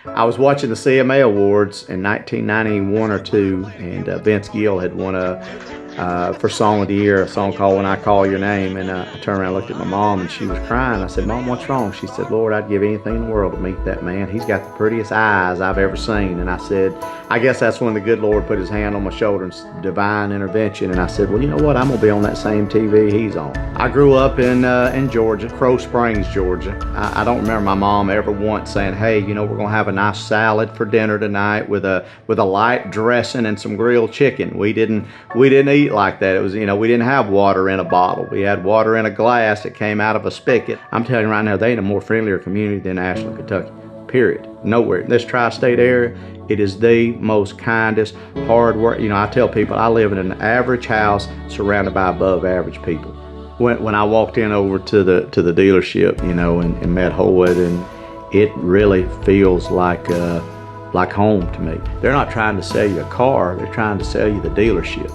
I was watching the CMA Awards in 1991 or 2, and Vince Gill had won for Song of the Year, a song called When I Call Your Name. And I turned around and looked at my mom, and she was crying. I said, "Mom, what's wrong?" She said, "Lord, I'd give anything in the world to meet that man. He's got the prettiest eyes I've ever seen." And I said, I guess that's when the good Lord put his hand on my shoulder and divine intervention. And I said, well, you know what? I'm going to be on that same TV he's on. I grew up in Georgia, Crow Springs, Georgia. I don't remember my mom ever once saying, "Hey, you know, we're going to have a nice salad for dinner tonight with a light dressing and some grilled chicken." We didn't eat like that. It was, you know, we didn't have water in a bottle. We had water in a glass that came out of a spigot. I'm telling you right now, they ain't a more friendlier community than Ashland, Kentucky. Period. Nowhere. This tri-state area, it is the most kindest, hard work. You know, I tell people I live in an average house surrounded by above average people. When I walked in over to the dealership, you know, and met Hoyt, and it really feels like home to me. They're not trying to sell you a car, they're trying to sell you the dealership.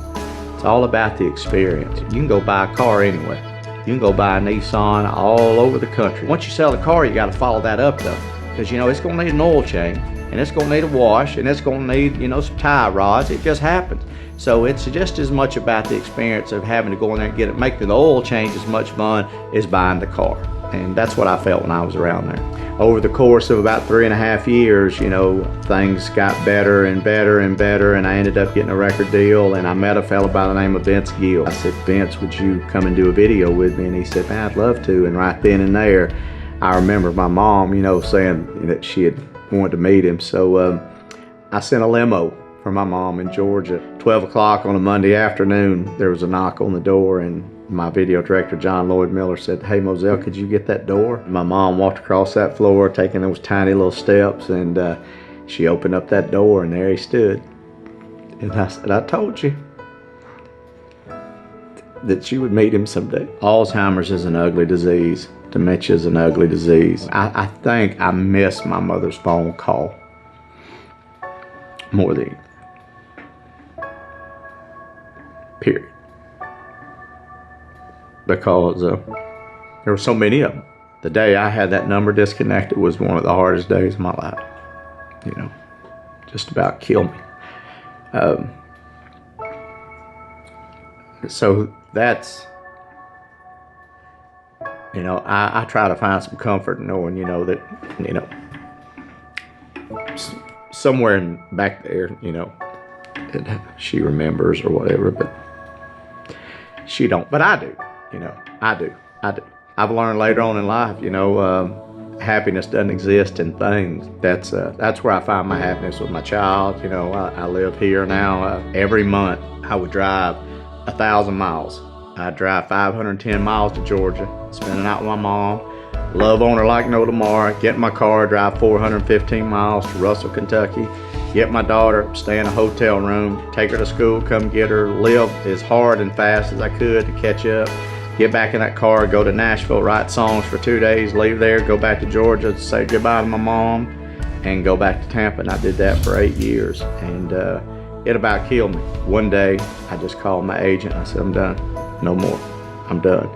It's all about the experience. You can go buy a car anywhere. You can go buy a Nissan all over the country. Once you sell the car, you got to follow that up though. Because, you know, it's going to need an oil change, and it's going to need a wash, and it's going to need, you know, some tie rods. It just happens. So it's just as much about the experience of having to go in there and get it, make the oil change as much fun as buying the car. And that's what I felt when I was around there. Over the course of about 3.5 years, you know, things got better and better and better, and I ended up getting a record deal, and I met a fellow by the name of Vince Gill. I said, "Vince, would you come and do a video with me?" And he said, "Man, I'd love to." And right then and there, I remember my mom, you know, saying that she had wanted to meet him. So I sent a limo for my mom in Georgia. 12 o'clock on a Monday afternoon, there was a knock on the door, and my video director, John Lloyd Miller, said, "Hey, Moselle, could you get that door?" My mom walked across that floor, taking those tiny little steps, and she opened up that door, and there he stood. And I said, "I told you that you would meet him someday." Alzheimer's is an ugly disease. Dementia is an ugly disease. I think I miss my mother's phone call more than anything. Period. Because there were so many of them. The day I had that number disconnected was one of the hardest days of my life. You know, just about killed me. So that's, you know, I try to find some comfort in knowing, you know, that, you know, somewhere back there, you know, that she remembers or whatever, but she don't. But I do, you know, I do. I've learned later on in life, you know, happiness doesn't exist in things. That's where I find my happiness with my child. You know, I live here now. Every month I would drive 1,000 miles. I'd drive 510 miles to Georgia, spend a night with my mom, love on her like no tomorrow, get in my car, drive 415 miles to Russell, Kentucky, get my daughter, stay in a hotel room, take her to school, come get her, live as hard and fast as I could to catch up, get back in that car, go to Nashville, write songs for 2 days, leave there, go back to Georgia, say goodbye to my mom, and go back to Tampa. And I did that for 8 years, and it about killed me. One day, I just called my agent. I said, "I'm done. No more. I'm done.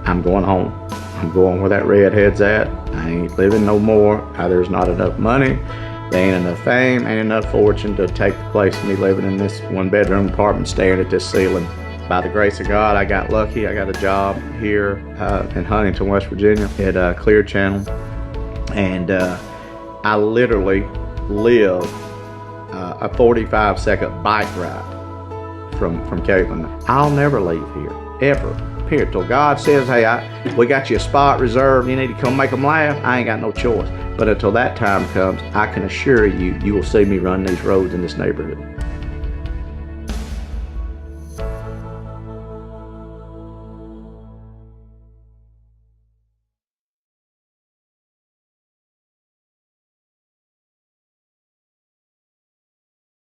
I'm going home. I'm going where that redhead's at. I ain't living no more. There's not enough money. There ain't enough fame, ain't enough fortune to take the place of me living in this 1-bedroom apartment staring at this ceiling." By the grace of God, I got lucky. I got a job here in Huntington, West Virginia at Clear Channel. And I literally live a 45-second bike ride from Caitlin. I'll never leave here, ever, period. Till God says, "Hey, we got you a spot reserved, you need to come make them laugh," I ain't got no choice. But until that time comes, I can assure you, you will see me run these roads in this neighborhood.